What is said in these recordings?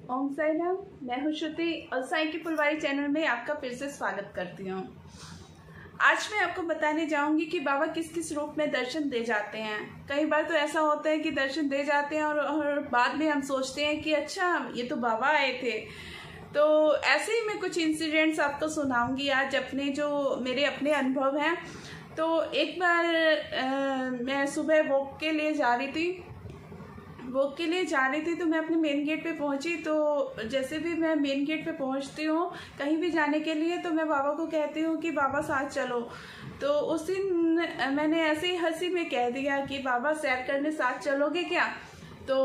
ओम साई राम। मैं हूँ श्रुति और साई की फुलवारी चैनल में आपका फिर से स्वागत करती हूँ। आज मैं आपको बताने जाऊंगी कि बाबा किस किस रूप में दर्शन दे जाते हैं। कई बार तो ऐसा होता है कि दर्शन दे जाते हैं और बाद में हम सोचते हैं कि अच्छा ये तो बाबा आए थे। तो ऐसे ही मैं कुछ इंसिडेंट्स आपको सुनाऊंगी आज, अपने जो मेरे अपने अनुभव हैं। तो एक बार मैं सुबह वॉक के लिए जा रही थी तो मैं अपने मेन गेट पे पहुंची। तो जैसे भी मैं मेन गेट पे पहुंचती हूँ कहीं भी जाने के लिए, तो मैं बाबा को कहती हूँ कि बाबा साथ चलो। तो उस दिन मैंने ऐसे ही हंसी में कह दिया कि बाबा सैर करने साथ चलोगे क्या। तो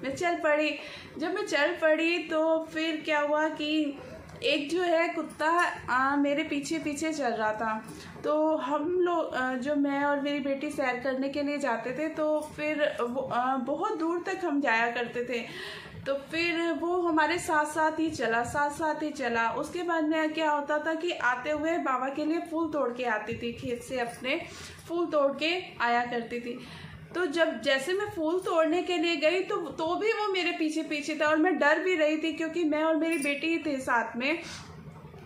मैं चल पड़ी। जब मैं चल पड़ी तो फिर क्या हुआ कि एक जो है कुत्ता मेरे पीछे पीछे चल रहा था। तो हम लोग जो मैं और मेरी बेटी सैर करने के लिए जाते थे, तो फिर बहुत दूर तक हम जाया करते थे। तो फिर वो हमारे साथ साथ ही चला। उसके बाद में क्या होता था कि आते हुए बाबा के लिए फूल तोड़ के आती थी, खेत से अपने फूल तोड़ के आया करती थी। तो जब जैसे मैं फूल तोड़ने के लिए गई तो भी वो मेरे पीछे पीछे था, और मैं डर भी रही थी क्योंकि मैं और मेरी बेटी ही थे साथ में।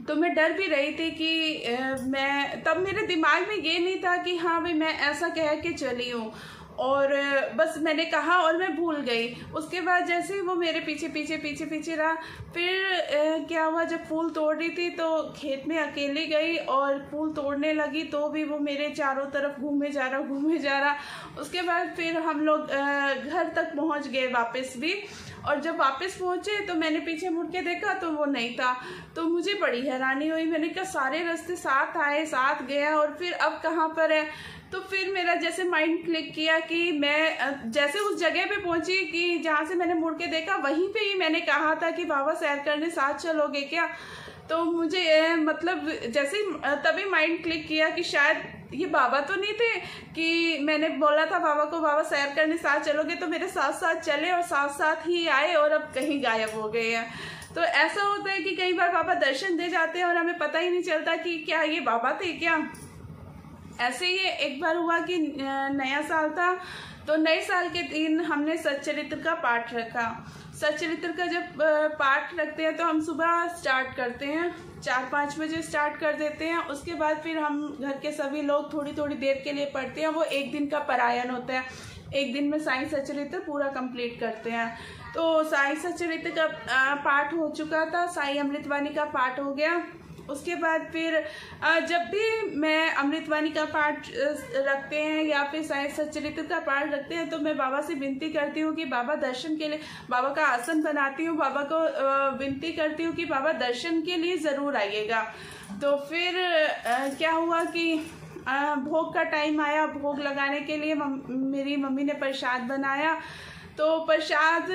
तो मैं डर भी रही थी कि मैं तब मेरे दिमाग में ये नहीं था कि हाँ भाई मैं ऐसा कह के चली हूँ, और बस मैंने कहा और मैं भूल गई। उसके बाद जैसे ही वो मेरे पीछे पीछे रहा, फिर क्या हुआ, जब फूल तोड़ रही थी तो खेत में अकेली गई और फूल तोड़ने लगी, तो भी वो मेरे चारों तरफ घूमे जा रहा। उसके बाद फिर हम लोग घर तक पहुंच गए वापस भी। और जब वापस पहुंचे तो मैंने पीछे मुड़ के देखा तो वो नहीं था। तो मुझे बड़ी हैरानी हुई। मैंने कहा सारे रास्ते साथ आए साथ गया और फिर अब कहाँ पर है। तो फिर मेरा जैसे माइंड क्लिक किया कि मैं जैसे उस जगह पे पहुंची कि जहाँ से मैंने मुड़ के देखा, वहीं पे ही मैंने कहा था कि बाबा सैर करने साथ चलोगे क्या। तो मुझे मतलब जैसे तभी माइंड क्लिक किया कि शायद ये बाबा तो नहीं थे, कि मैंने बोला था बाबा को बाबा सैर करने साथ चलोगे, तो मेरे साथ साथ चले और साथ साथ ही आए और अब कहीं गायब हो गए हैं। तो ऐसा होता है कि कई बार बाबा दर्शन दे जाते हैं और हमें पता ही नहीं चलता कि क्या ये बाबा थे क्या। ऐसे ही एक बार हुआ कि नया साल था, तो नए साल के दिन हमने सच्चरित्र का पाठ रखा। सच्चरित्र का जब पाठ रखते हैं तो हम सुबह स्टार्ट करते हैं, 4-5 बजे स्टार्ट कर देते हैं। उसके बाद फिर हम घर के सभी लोग थोड़ी थोड़ी देर के लिए पढ़ते हैं। वो एक दिन का पारायण होता है, एक दिन में साईं सच्चरित्र पूरा कंप्लीट करते हैं। तो साईं सच्चरित्र का पाठ हो चुका था, साईं अमृतवाणी का पाठ हो गया। उसके बाद फिर जब भी मैं अमृतवाणी का पाठ रखते हैं या फिर साईं सच्चरित्र का पाठ रखते हैं, तो मैं बाबा से विनती करती हूँ कि बाबा दर्शन के लिए, बाबा का आसन बनाती हूँ, बाबा को विनती करती हूँ कि बाबा दर्शन के लिए ज़रूर आइएगा। तो फिर क्या हुआ कि भोग का टाइम आया। भोग लगाने के लिए मेरी मम्मी ने प्रसाद बनाया, तो प्रसाद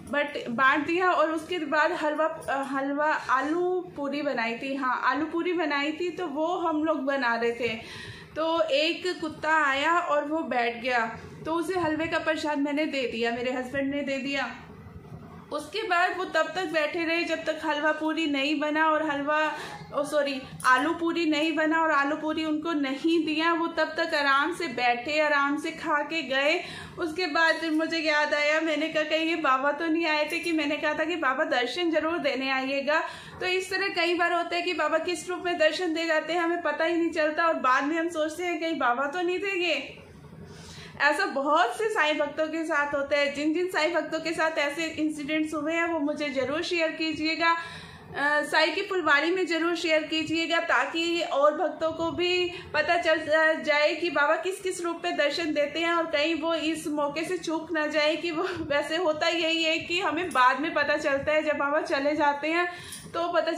बांट दिया। और उसके बाद हलवा आलू पूरी बनाई थी। हाँ, आलू पूरी बनाई थी, तो वो हम लोग बना रहे थे। तो एक कुत्ता आया और वो बैठ गया, तो उसे हलवे का प्रसाद मैंने दे दिया, मेरे हस्बैंड ने दे दिया। उसके बाद वो तब तक बैठे रहे जब तक हलवा पूरी नहीं बना और आलू पूरी नहीं बना और आलू पूरी उनको नहीं दिया। वो तब तक आराम से बैठे, आराम से खा के गए। उसके बाद फिर मुझे याद आया, मैंने कहा कहीं ये बाबा तो नहीं आए थे, कि मैंने कहा था कि बाबा दर्शन जरूर देने आइएगा। तो इस तरह कई बार होता है कि बाबा किस रूप में दर्शन दे जाते हैं हमें पता ही नहीं चलता, और बाद में हम सोचते हैं कहीं बाबा तो नहीं थे ये। ऐसा बहुत से साईं भक्तों के साथ होता है। जिन जिन साईं भक्तों के साथ ऐसे इंसिडेंट्स हुए हैं वो मुझे जरूर शेयर कीजिएगा, साईं की फुलवारी में जरूर शेयर कीजिएगा, ताकि और भक्तों को भी पता चल जाए कि बाबा किस किस रूप में दर्शन देते हैं, और कहीं वो इस मौके से चूक ना जाए कि वो वैसे होता यही है कि हमें बाद में पता चलता है, जब बाबा चले जाते हैं तो पता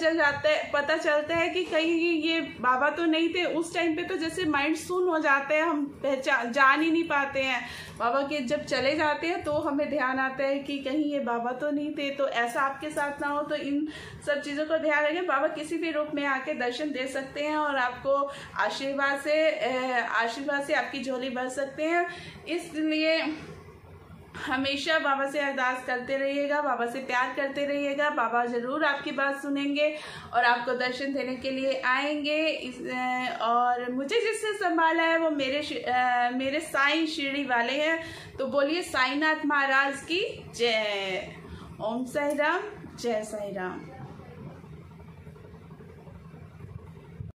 चलता है कि कहीं ये बाबा तो नहीं थे। उस टाइम पे तो जैसे माइंड सुन हो जाता है, हम जान ही नहीं पाते हैं। बाबा के जब चले जाते हैं तो हमें ध्यान आता है कि कहीं ये बाबा तो नहीं थे। तो ऐसा आपके साथ ना हो, तो इन सब चीज़ों का ध्यान रखें। बाबा किसी भी रूप में आके दर्शन दे सकते हैं और आपको आशीर्वाद से आपकी झोली भर सकते हैं। इसलिए हमेशा बाबा से अरदास करते रहिएगा, बाबा से प्यार करते रहिएगा। बाबा ज़रूर आपकी बात सुनेंगे और आपको दर्शन देने के लिए आएंगे। और मुझे जिससे संभाला है वो मेरे साईं शिरडी वाले हैं। तो बोलिए साईनाथ महाराज की जय। ओम साई राम, जय साई राम।